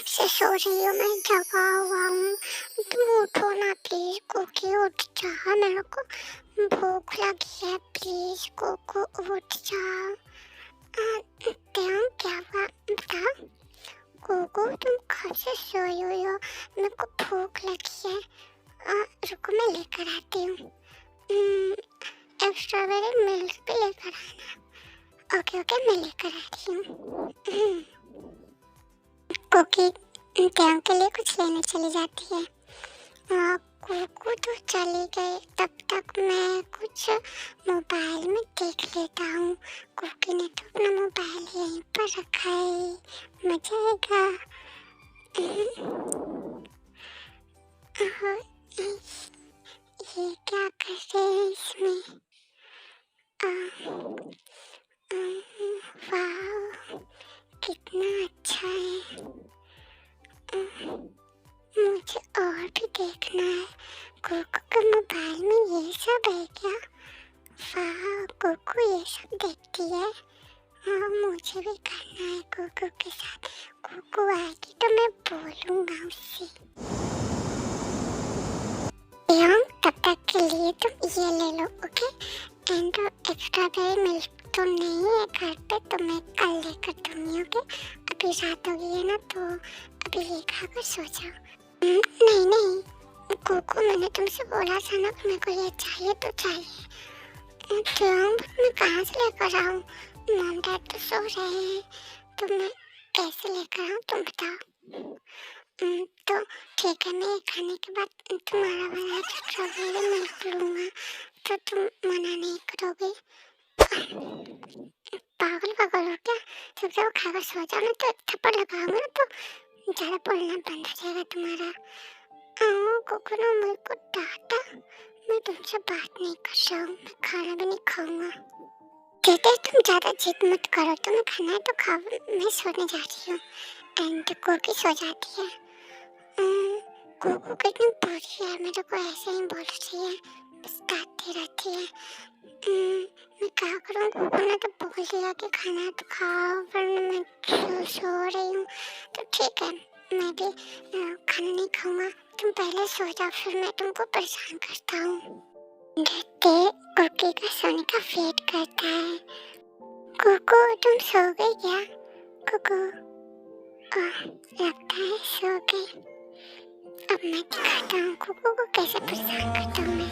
से सो रही हूँ, मैं जगा हुआ हूँ। तुम उठो ना प्लीज। कुकी उठ जा, मेरे को भूख लगी है, प्लीज कुकू उठ जा। क्या हुआ बता। कुकू तुम कब से सोई हुई हो, मेरे को भूख लगी है। रुको मैं लेकर आती हूँ। एक स्ट्रॉबेरी मिल्क भी लेकर आना। ओके ओके मैं लेकर आ रही हूँ। कुकी टैम के लिए कुछ लेने चली जाती है। कुकू तो चली गई, तब तक मैं कुछ मोबाइल में देख लेता हूँ। कुकी ने तो अपना मोबाइल यहीं पर रखा है, मजा आएगा। ये क्या कर रहे हैं इसमें। वाह कितना अच्छा है। मुझे और भी देखना है। कुकू के मोबाइल में ये सब है क्या। वाह कुकू ये सब देखती है। हाँ मुझे भी करना है कुकू के साथ। कुकू आएगी तो मैं बोलूँगा उससे। तब तक के लिए तुम ये ले लो ओके। एंड एक्स्ट्रा मिल्क तो नहीं है घर पे, तो मैं कल लेकर दूंगी ओके। अभी रात हो गई है ना, तो अभी ये खाकर सो जाओ। नहीं नहीं कुकू, मैंने तुमसे बोला था ना कि मेरे को ये चाहिए तो चाहिए। क्यों मैं कहाँ से लेकर आऊँ। मॉम डैड तो सो रहे हैं, तो मैं कैसे लेकर आऊँ तुम बताओ। तो ठीक है, मैं खाने के बाद तुम्हारा वाला स्ट्रॉबेरी मिल्क लूँगा, तो तुम मना नहीं करोगे। पागल पागल हो क्या। जब खाकर सो जाओ ना तो थप्पड़ लगाऊंगा ना, तो ज़्यादा बोलना बंद हो जाएगा तुम्हारा। कुकू ने मेरे को डांटा। मैं तुमसे बात नहीं कर रहा हूँ, मैं खाना भी नहीं खाऊंगा। दीदी तुम ज़्यादा जिद मत करो, तुम्हें खाना है तो खाओ, मैं सोने जा रही हूँ। एंड कुकी सो जाती है। कुकू कितनी बुरी है, मेरे को ऐसे ही बोल रही है, बताती रहती है। मैं क्या करूँ। कुकू ने तो बोल दिया कि खाना तो खाओ, वरना मैं सो रही हूँ। तो ठीक है मैं भी खाना नहीं खाऊंगा, तुम पहले सो जाओ, फिर मैं तुमको परेशान करता हूँ। देखते कुकी का सोने का वेट करता है। कुकू तुम सो गई क्या। कुकू लगता है सो गई। अब मैं दिखाता हूँ कुकू को कैसे परेशान करता हूँ मैं।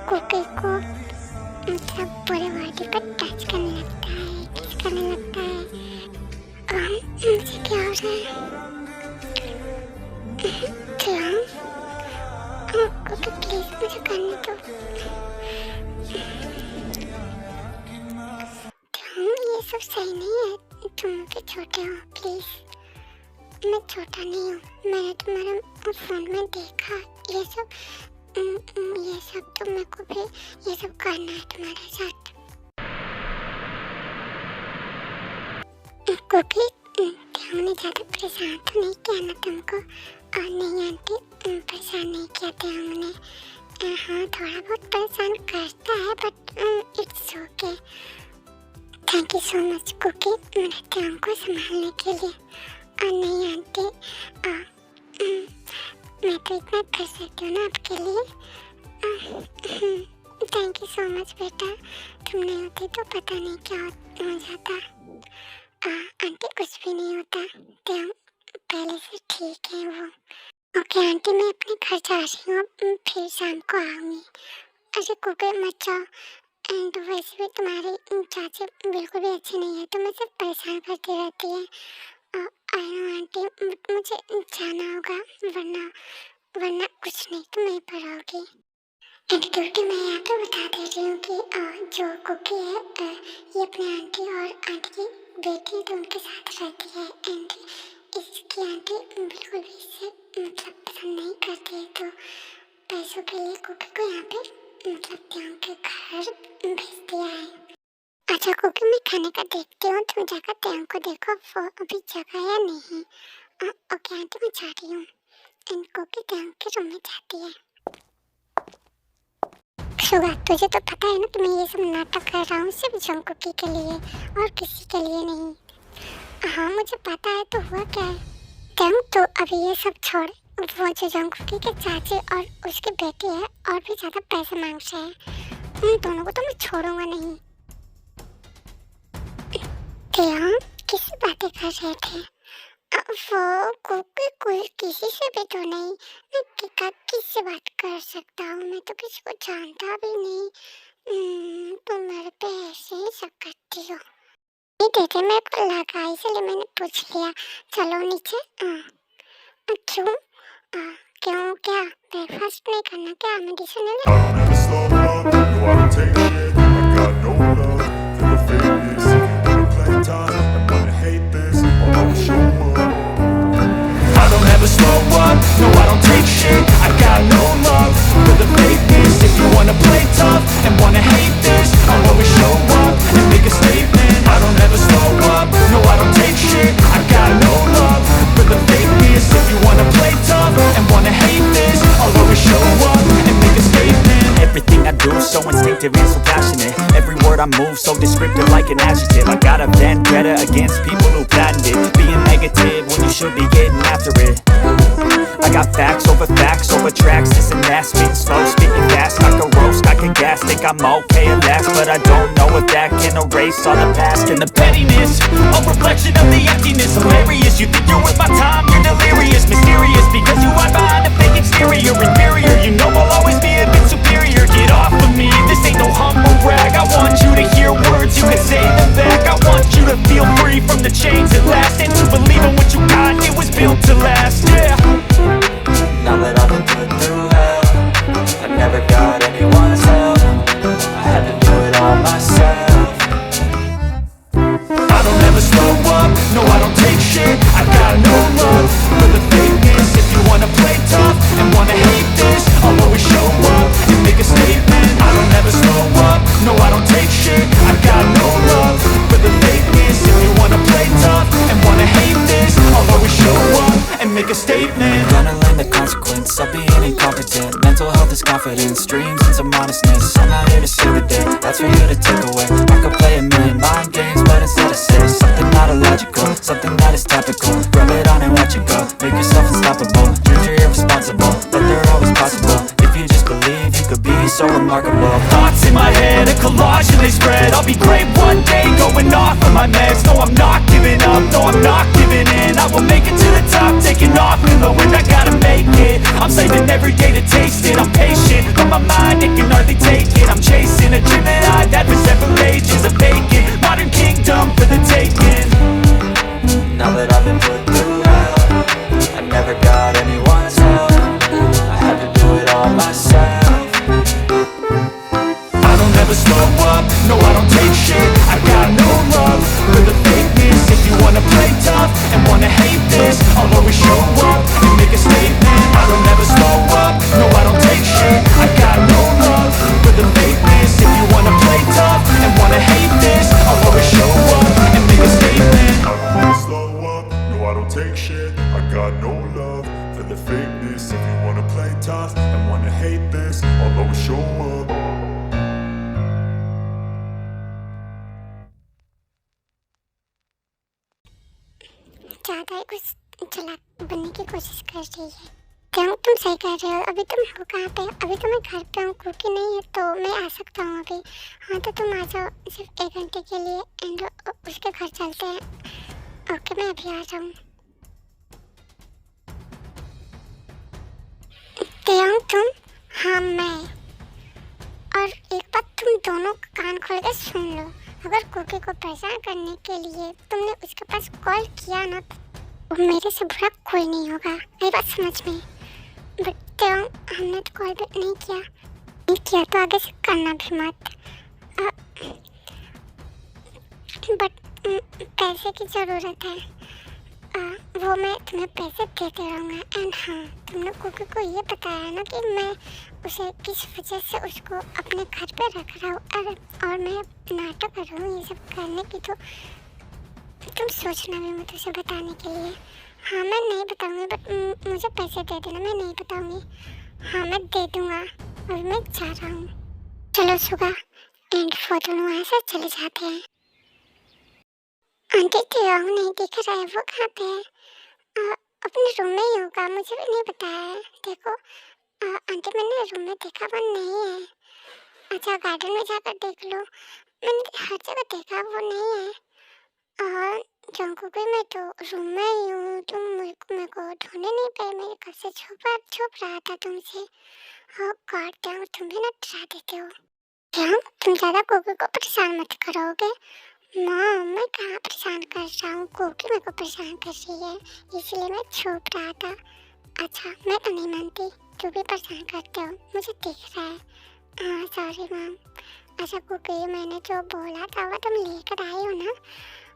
कुकी को मतलब पूरे बॉडी पर टच करने लगता है, किस करने लगता है। मुझे क्या हो रहा है। कुकी प्लीज मुझे करने दो। ये सब सही नहीं है, तुम भी छोटे हो प्लीज। मैं छोटा नहीं हूँ, मैंने तुम्हारे फोन में देखा ये सब। तो मेरे को भी ये सब करना है तुम्हारे साथ। कुकी हमने ज़्यादा परेशान तो नहीं किया ना तुमको। और नहीं आंटी परेशान नहीं किया था हमने। हाँ थोड़ा बहुत परेशान करता है, but it's okay. Thank you so much Cookie मेरे टाइम को संभालने के लिए। और नहीं आंटी मैं तो इतना कर सकती हूँ ना आपके लिए। थैंक यू सो मच बेटा, तुम नहीं होती तो पता नहीं क्या हो जाता। आंटी कुछ भी नहीं होता, तो पहले से ठीक है वो। ओके आंटी मैं अपने घर जा रही हूँ, फिर शाम को आऊँगी। अरे कुकी मत जाओ। एंड वैसे भी तुम्हारी चाची बिल्कुल भी अच्छी नहीं है, तो मुझे परेशान करती रहती है। आई नो आंटी मुझे जाना होगा, वरना कुछ नहीं तो मैं पर आओगी। एक्टिविटी मैं यहाँ पे बता दे रही हूँ कि जो कुकी है ये अपने आंटी और आंटी की बेटी है, तो उनके साथ रहती है। एंड इसकी आंटी बिल्कुल भी इसे मतलब पसंद नहीं करती है, तो पैसों के लिए कुकी को यहाँ पे मतलब त्याग के घर भेज दिया है। अच्छा कुकी मैं खाने का देखती हूँ, तुम जाकर त्याग को देखो वो अभी जगा या नहीं। ओके आंटी मैं जा रही हूँ। इनको के ध्यान के रूम में जाती है। शुगा तुझे तो पता है ना कि मैं ये सब नाटक कर रहा हूँ सिर्फ जंकुकी के लिए और किसी के लिए नहीं। हाँ मुझे पता है, तो हुआ क्या है? तुम तो अभी ये सब छोड़, वो जो जंकुकी के चाची और उसकी बेटी है और भी ज्यादा पैसे मांग रहे हैं, उन दोनों को तो मैं छोड़ूंगा नहीं। क्या किसी बातें कर रहे थे? वो कुकी कोई किसी से भी तो नहीं, मैं किससे बात कर सकता हूँ? मैं तो किसी को जानता भी नहीं। तुम मेरे पे ऐसे ही शक करती हो? नहीं देखे, मेरे को लगा इसलिए मैंने पूछ लिया। चलो नीचे। क्यों क्यों क्या ब्रेकफास्ट नहीं करना क्या? Medicine slow up, no I don't take shit. I got no love for the fakeness. If you wanna play tough and wanna hate this, I'll always show up and make a statement. I don't ever slow up, no I don't take shit. I got no love for the fakeness. If you wanna play tough and wanna hate this, I'll always show up and make a statement. Everything I do so instinctive and so passionate. Every word I move so descriptive like an adjective. I got a vendetta against people who patented being negative when you should be getting after it. I got facts over tracks, this and that. Spitting slow, spitting fast, I can roast, I can gas. Think I'm okay at last, but I don't know if that can erase all the past. And the pettiness, a reflection of the emptiness. Hilarious, you think you're worth my time, you're delirious. Mysterious, because you hide behind a fake exterior. Inferior, you know I'll always be a bit superior. Get off of me, this ain't no humble brag. I want you to hear words, you can say them back. I want you to feel free from the chains at last, and to believe in what you got, it was built to last, yeah. Now that I've been put through hell, I never got anyone's help. I had to do it all myself. I don't ever slow up, no I don't take shit. I got no love for the fakeness. If you wanna play tough and wanna hate this, I'll always show up and make a statement. I don't ever slow up, no I don't take shit. I got no love for the fakeness. If you wanna play tough and wanna hate this, I'll always show up and make a statement. Gonna learn the consequence of being incompetent. Mental health is confidence, dreams and some honestness. I'm not here to see the day, that's for you to take away. I could play a million mind games, but instead I say something not illogical, something that is topical. Rub it on and watch it go, make yourself unstoppable. Dreams are irresponsible, but they're always possible. If you just believe, you could be so remarkable. Thoughts in my head, a collage and they spread. I'll be great one day, going off of my meds. No I'm not giving up, no I'm not giving in. I will make it to the top, taking off in the wind. I gotta make it, I'm saving every day to taste it. I'm patient, but my mind, it can hardly take it. I'm chasing a dream that I've had for several ages. A vacant, modern kingdom for the taking. Now that I've been put through hell, I never got anyone's help. I had to do it all myself. I don't ever slow up, no I don't take shit. I got no love for the fakeness. If you wanna play tough and wanna hate this, I'll always show up and make a statement. I don't ever slow up, no I don't take shit. I got no love for the fakeness. If you wanna play tough and wanna hate this, I'll always show up and make a statement. I don't wanna slow up, no I don't take shit. I got no love for the fakeness. If you wanna play tough and wanna hate this, I'll always show up. ज़्यादा ही कुछ चालाक बनने की कोशिश कर रही है। क्यों तुम सही कर रहे हो? अभी तुम हो कहाँ पे? अभी तो मैं घर पे हूँ, कुकी नहीं है तो मैं आ सकता हूँ अभी। हाँ तो तुम आ जाओ सिर्फ 1 घंटे के लिए एंड उसके घर चलते हैं। ओके मैं अभी आ जाऊँ। क्यों तुम? हाँ मैं। और एक बात तुम दोनों कान खोल के सुन लो, अगर कुकी को परेशान करने के लिए तुमने उसके पास कॉल किया ना तो मेरे से बुरा कोई नहीं होगा, मेरी बात समझ में। बट क्यों हमने तो कॉल बैक नहीं किया तो आगे से करना भी मत। बट पैसे की ज़रूरत है, वो मैं तुम्हें पैसे देते रहूँगा। एंड हाँ तुमने कुकी को ये बताया ना कि मैं उसे किस वजह से उसको अपने घर पे रख रहा हूँ और मैं नाटक कर रहा हूँ ये सब करने की, तो तुम सोचना भी मत उसे बताने के लिए। हाँ मैं नहीं बताऊंगी, बट मुझे पैसे दे देना, मैं नहीं बताऊंगी। हाँ मैं दे दूंगा, अभी मैं जा रहा हूँ। चलो सुबह एंड फोटो वहाँ से चले जाते हैं। आंटी तिवांग नहीं दिख रहा है, वो कहाँ पे है? अपने रूम में ही होगा, मुझे भी नहीं पता है। देखो आंटी, मैंने रूम में देखा वो नहीं है। अच्छा गार्डन में जाकर देख लो, मैंने हर जगह देखा वो नहीं है। और जंकुक भी, मैं तो रूम में ही हूँ, तुम मेरे को ढूंढने नहीं पाए, मेरे घर से छुप रहा था तुमसे। ओ गॉड damn, तुम भी ना डरा देते हो। क्या तुम ज़्यादा कोकी को परेशान मत करोगे? मॉम मैं कहाँ परेशान कर रहा हूँ, कोकी मेरे को परेशान कर रही है, इसलिए मैं छुप रहा था। अच्छा मैं तो नहीं मानती, तू भी परेशान करते हो, मुझे दिख रहा है। हाँ सॉरी मैम। अच्छा कोकी, मैंने जो बोला था वो तुम लेकर आई हो ना?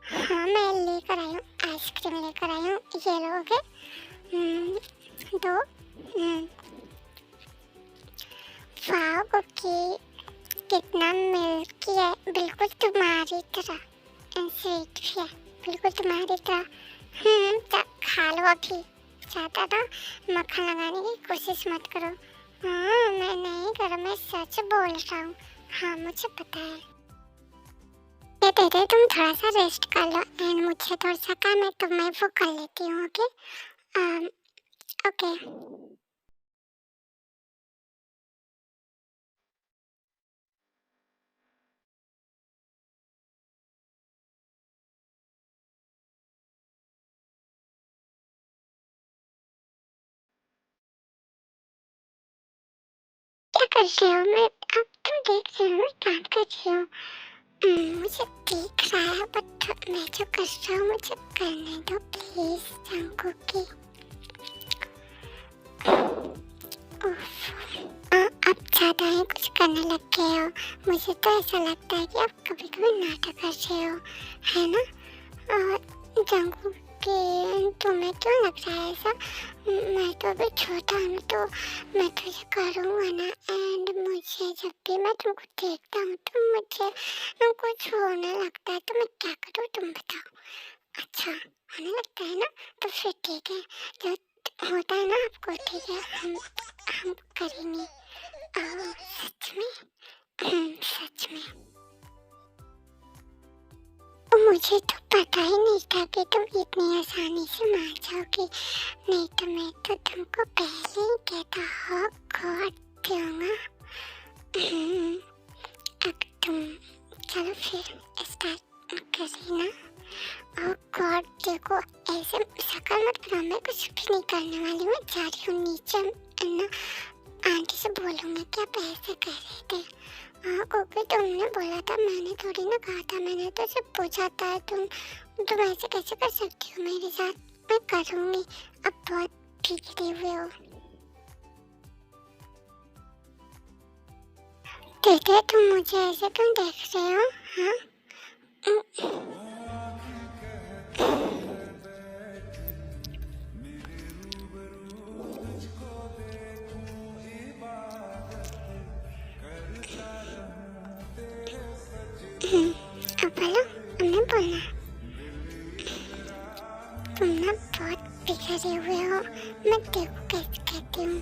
हाँ मैं लेकर आई हूँ, आइसक्रीम लेकर आई हूँ, ये लोगे? दो। वाह कुकी, कितना मिल्की है, बिल्कुल तुम्हारी तरह। स्वीट भी है, बिल्कुल तुम्हारी तरह। खा लो अभी, ज़्यादा ना मक्खन लगाने की कोशिश मत करो। हाँ मैं नहीं कर, मैं सच बोल रहा हूँ। हाँ मुझे पता है। ये दे, तुम थोड़ा सा रेस्ट कर लो एंड मुझे थोड़ा सा काम है तो मैं वो कर लेती हूँ। Okay okay. क्या कर रही हो? मैं अब तो देख रही हूँ, मैं काम कर रही हूँ। मुझे दिख रहा है, बट मैं जो कर रहा हूँ मुझे करने दो प्लीज जंकुकी। अब ज़्यादा ही कुछ करने लग गए हो, मुझे तो ऐसा लगता है कि आप कभी कभी नाटक कर रहे हो, है ना? जंकुकी तुम्हें क्यों लग रहा है ऐसा? मैं तो अभी छोटा हूँ, तो मैं तुझे करूँगा ना। एंड मुझे जब भी मैं तुमको देखता हूँ तो मुझे कुछ होने लगता है, तो मैं क्या करूँ तुम बताओ? अच्छा होने लगता है ना, तो फिर ठीक है, जो होता है ना आपको, ठीक है, हम करेंगे। सच में? सच में? मुझे तो पता ही नहीं था कि तुम इतनी आसानी से मान जाओगी, नहीं तो मैं तो तुमको पहले ही कहता। हो गॉड दूंगा। अब तुम चलो फिर स्टार्ट करें ना। ओ गॉड देखो, ऐसे शक्ल मत बनाओ, मैं कुछ भी नहीं करने वाली, मैं जा रही हूँ नीचे ना। आंटी से बोलूँगी कि आप ऐसे कर रहे थे। हाँ क्योंकि तुमने बोला था, मैंने थोड़ी ना कहा था, मैंने तो सिर्फ पूछा था। तुम ऐसे कैसे कर सकती हो मेरे साथ? मैं करूँगी, अब बहुत बिगड़े हुए हो। दीदी तुम मुझे ऐसे क्यों देख रहे हो? हाँ अब बोलो, हमने बोलना। तुम ना बहुत बिगड़े हुए हो, मैं देखो कैसे कहती हूँ।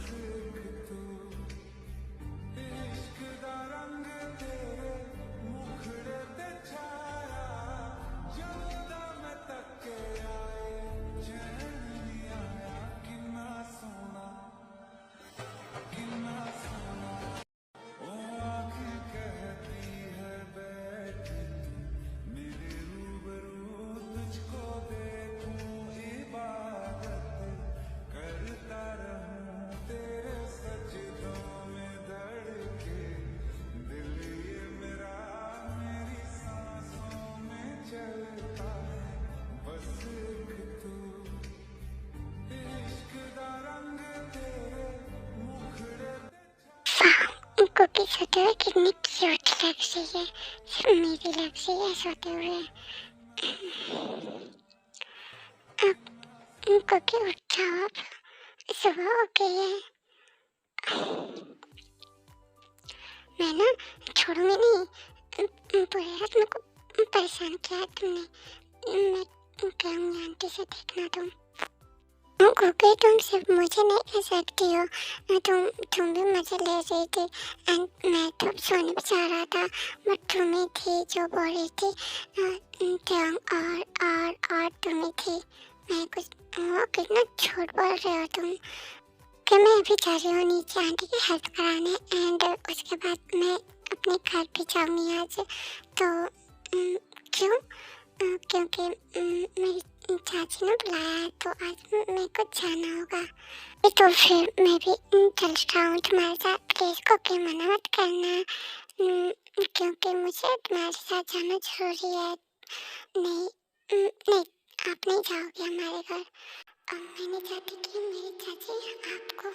कुकी सोते हुए कितनी क्यूट लग रही है, सिर्फ मेरी लग रही है सोते हुए। अब कुकी उठ जाओ, अब सुबह हो गई है। मैं ना छोड़ूंगी नहीं, पूरी रात मेरे को परेशान किया तुमने। मैं कहूँगी आंटी से, देखना तुम। क्योंकि तुम सिर्फ मुझे नहीं कह सकती हो, तुम भी मजे ले रही थी एंड मैं तो सोने भी चाह रहा था, बट तुम ही थी जो बोल रही थी और तुम ही थी। मैं कुछ कितना झूठ बोल रहे हो तुम कि मैं अभी जा रही हूँ नीचे आंटी की हेल्प कराने एंड उसके बाद मैं अपने घर भी जाऊँगी आज। तो क्यों? क्योंकि मेरी चाची ने बुलाया है तो आज मेरे को जाना होगा। तो फिर मैं भी चल रहा हूँ तुम्हारे साथ, प्लीज़ कोई मना मत करना, क्योंकि मुझे तुम्हारे साथ जाना ज़रूरी है। नहीं नहीं, आप नहीं जाओगे हमारे घर। मैं नहीं चाहती कि मेरी चाची आपको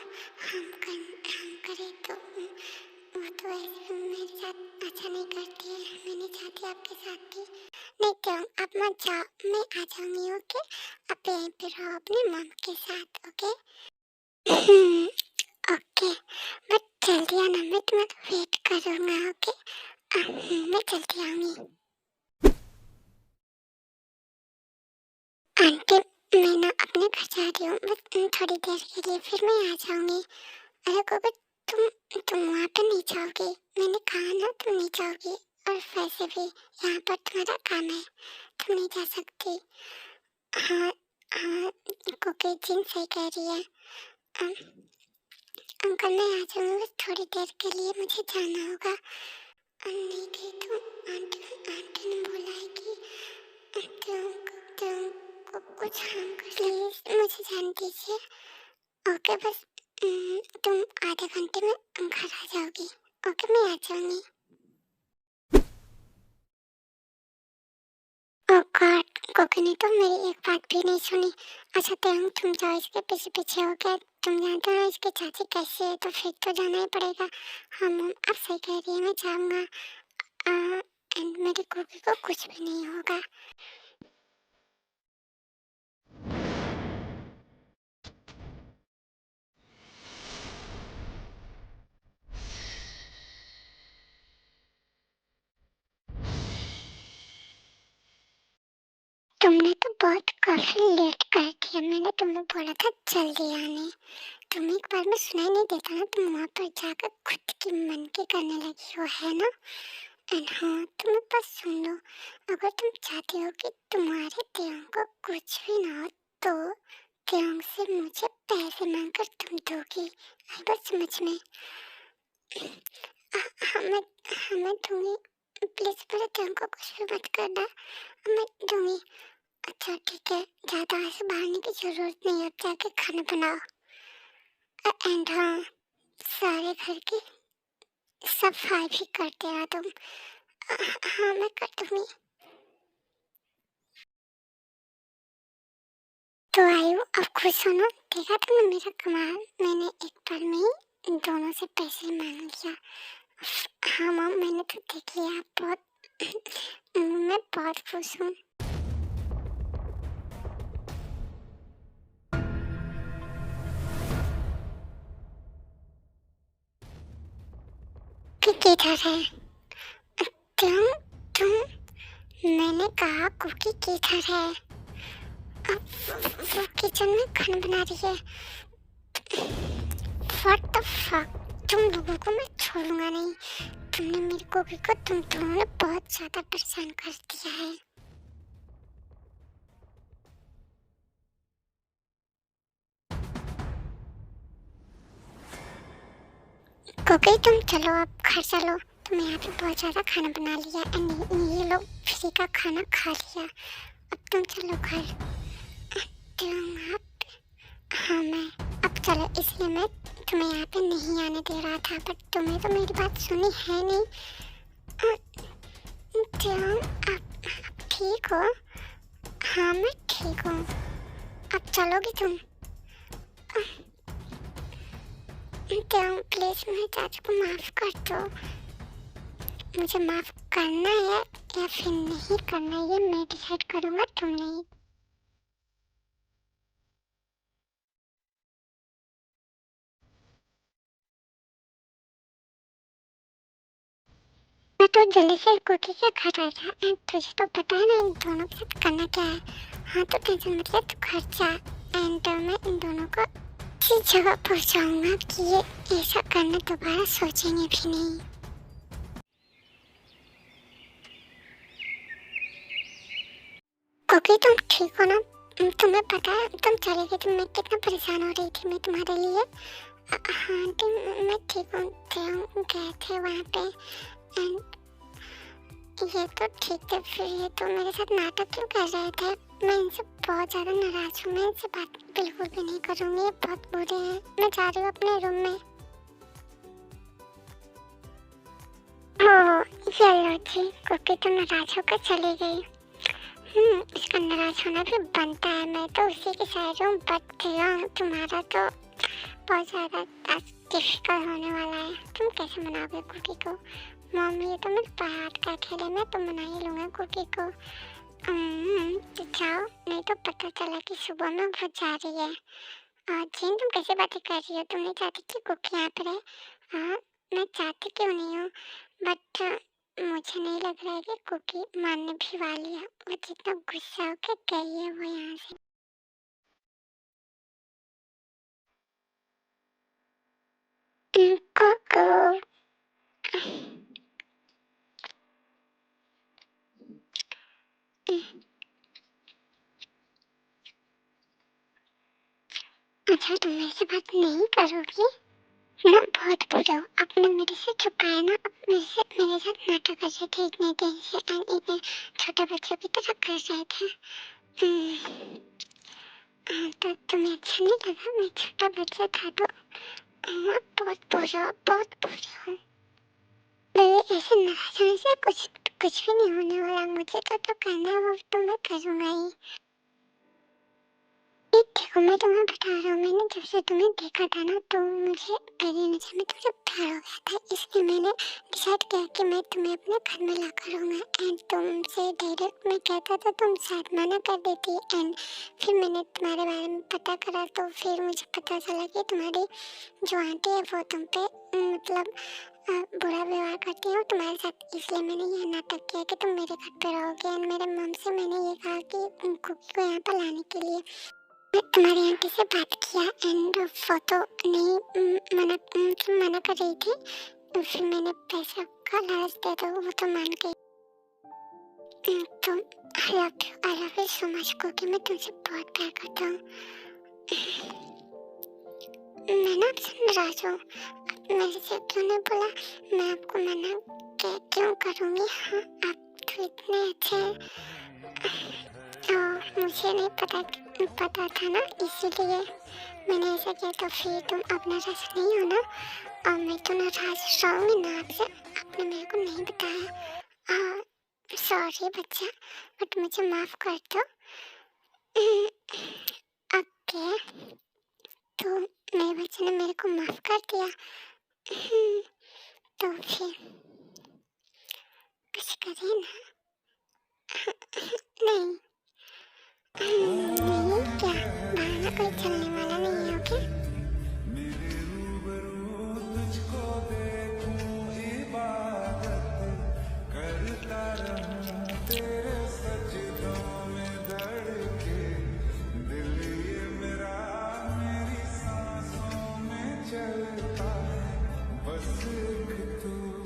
हम करे, तो वो तो ऐसे मेरे साथ अच्छा नहीं करती है। मैं नहीं चाहती आपके साथ भी। नहीं क्यों, आप मत जाओ, मैं आ जाऊंगी। ओके, आप यहीं पे रहो अपनी मम के साथ। ओके ओके, बट जल्दी आना, मैं तुम्हारा वेट करूँगा। ओके मैं जल्दी आऊँगी। आंटी मैं ना अपने घर जा रही हूँ, बस थोड़ी देर के लिए, फिर मैं आ जाऊँगी। अरे गोबर, तुम वहाँ पर नहीं जाओगी, मैंने कहा ना तुम नहीं जाओगी। और वैसे भी यहाँ पर तुम्हारा काम है, तुम नहीं जा सकती। हाँ हाँ, कुकी जिन सही कह रही है। अंकल मैं आ जाऊँगी, बस थोड़ी देर के लिए मुझे जाना होगा। नहीं गई तो आंटी ने बोला है कि तुमको कुछ हम कर लिए, मुझे जान दीजिए। ओके बस तुम आधे घंटे में घर आ जाओगी। ओके मैं आ जाऊंगी। ओह गॉड, कोकी ने तो मेरी एक बात भी नहीं सुनी। अच्छा तुम जाओ, इसके पीछे पीछे हो गए। तुम जानते हो ना इसकी चाची कैसी है, तो फिर तो जाना ही पड़ेगा। हाँ मम आप सही कह रही है, मैं जाऊँगा एंड मेरी कोकी को कुछ भी नहीं होगा। तुमने तो बहुत काफी लेट कर दिया, मैंने तुम्हें बोला था जल्दी आने। तुम्हें एक बार में सुनाई नहीं देता ना, तुम वहाँ पर जाकर खुद की मन की करने लगी हो, है ना? एंड हाँ तुम बस सुन लो, अगर तुम चाहती हो कि तुम्हारे त्यों को कुछ भी ना हो, तो त्यों से मुझे पैसे मांगकर तुम दोगी। आई बात समझ में? मैं दूंगी, प्लीज मेरे त्यों को कुछ भी मत करना, मैं दूंगी। अच्छा ठीक है, ज़्यादा ऐसे भागने की जरूरत नहीं है, अब जाके खाना बनाओ। एंड हाँ सारे घर की सफाई भी कर देना तुम। हाँ मैं कर दूंगी। तो आयु अब खुश हो ना, देखा तुमने मेरा कमाल, मैंने एक बार में ही दोनों से पैसे मांग लिया। हाँ मम मैंने तो देख लिया, बहुत मैं बहुत खुश हूँ। कि किधर है तुम? मैंने कहा कुकी किधर है? अब वो किचन में खाना बना रही है। What the fuck? तुम लोगों को मैं छोड़ूंगा नहीं। तुमने मेरी कुकी को तुम दोनों ने बहुत ज्यादा परेशान कर दिया है। कुकी तुम चलो, अब घर चलो, तुमने यहाँ पे बहुत ज्यादा खाना बना लिया एंड ये लोग फ्री का खाना खा लिया। अब तुम चलो घर। तुम आप हाँ मैं अब चलो, इसलिए मैं तुम्हें यहाँ पे नहीं आने दे रहा था, बट तुमने तो मेरी बात सुनी है नहीं। तुम आप ठीक हो? हाँ मैं ठीक हूँ। अब चलोगी तुम? तुम प्लीज मेरे चाचू को माफ कर दो। मुझे माफ करना है या फिर नहीं करना, ये मैं डिसाइड करूँगा, तुम नहीं। मैं तो जल्दी से कुकी के घर आ जा एंड तुझे तो पता है ना इन दोनों के साथ करना क्या है। हाँ तो टेंशन मत ले, तू घर जा एंड मैं इन दोनों को ऐसी जगह पहुंचाऊंगा कि ये ऐसा करना दोबारा सोचेंगे भी नहीं। ओके, तुम ठीक हो ना? तुम्हें पता है तुम चले गए तो मैं कितना परेशान हो रही थी मैं तुम्हारे लिए। हाँ आंटी, मैं ठीक हूँ। गए थे वहाँ पे एंड ये तो ठीक थे, फिर ये तो मेरे साथ नाटक क्यों कर रहे थे? मैं इनसे बहुत ज़्यादा नाराज़ हूँ। मैं इनसे बात बिल्कुल भी नहीं करूँगी, ये बहुत बुरे हैं। मैं जा रही हूँ अपने रूम में। ओह चलो जी, कुकी तो नाराज़ होकर चली गई। इसका नाराज़ होना भी बनता है। मैं तो उसी की साइड हूँ, बट तुम्हारा तो बहुत ज़्यादा डिफिकल्ट होने वाला है। तुम कैसे मनाओगे कुकी को? मम्मी ये तो मेरे पहाड़ का खेल है, मैं तो मना ही लूँगा कुकी को। तो जाओ, नहीं तो पता चला कि सुबह में वो जा रही है। जिन तुम कैसे बातें कर रही हो? तुम नहीं चाहती कि कुकी यहाँ पर है? मैं चाहती क्यों नहीं हूँ, बट मुझे नहीं लग रहा है कि कुकी मानने भी वाली है। वो जितना गुस्सा होकर गई है वो यहाँ से। कुकू अच्छा, तुम मेरे से बात नहीं करोगी ना? बहुत बुरा हो, आपने मेरे से छुपाया ना। आप मेरे साथ नाटक कर रहे थे इतने दिन से एंड इतने छोटे बच्चों की तरह कर रहे थे। तो तुम्हें अच्छा नहीं लगा? मैं छोटा बच्चा था तो बहुत बुरा हूँ। मेरे ऐसे नाराज होने से कुछ भी नहीं होने वाला। मुझे तो करना है वो तो मैं करूँगा ही। देखो, मैं तुम्हें बता रहा हूँ, मैंने जब से तुम्हें देखा था ना तो मुझे पहली नजर में तुमसे प्यार हो गया था। इसलिए मैंने डिसाइड किया कि मैं तुम्हें अपने घर में ला करूँगा एंड तुमसे डायरेक्ट मैं कहता था, तुम शायद मना कर देती। एंड फिर मैंने तुम्हारे बारे में पता करा तो फिर मुझे पता चला कि तुम्हारी जो आंटी है वो तुम पे मतलब बुरा व्यवहार करती है तुम्हारे साथ। इसलिए मैंने ये नाटक किया कि तुम मेरे घर पे रहोगे एंड मेरे मम से मैंने ये कहा कि कुकी को यहाँ पर लाने के लिए। मैं तुम्हारी आंटी से बात किया एंड वो तो नहीं मना कर रही थी। तो फिर मैंने पैसा का लालच दे दो, वो तो मान गई। तो I love you so much Cookie, मैं तुमसे बहुत प्यार करता हूँ। मैं ना आपसे नाराज हूँ, मेरे से क्यों नहीं बोला? मैं आपको मना क्यों करूँगी? हाँ, आप तो इतने अच्छे हैं। मुझे नहीं पता था ना, इसीलिए मैंने ऐसा किया। तो फिर तुम अब नाराज नहीं हो ना? और मैं तो नाराज रहूँगी ना आपसे, आपने मेरे को नहीं बताया। सॉरी बच्चा, बट मुझे माफ़ कर दो। ओके, तो मेरे बच्चे ने मेरे को माफ़ कर दिया। तो फिर कुछ करिए ना। नहीं क्या बहाना कोई चलने वाला नहीं है। ओके, बस एक तू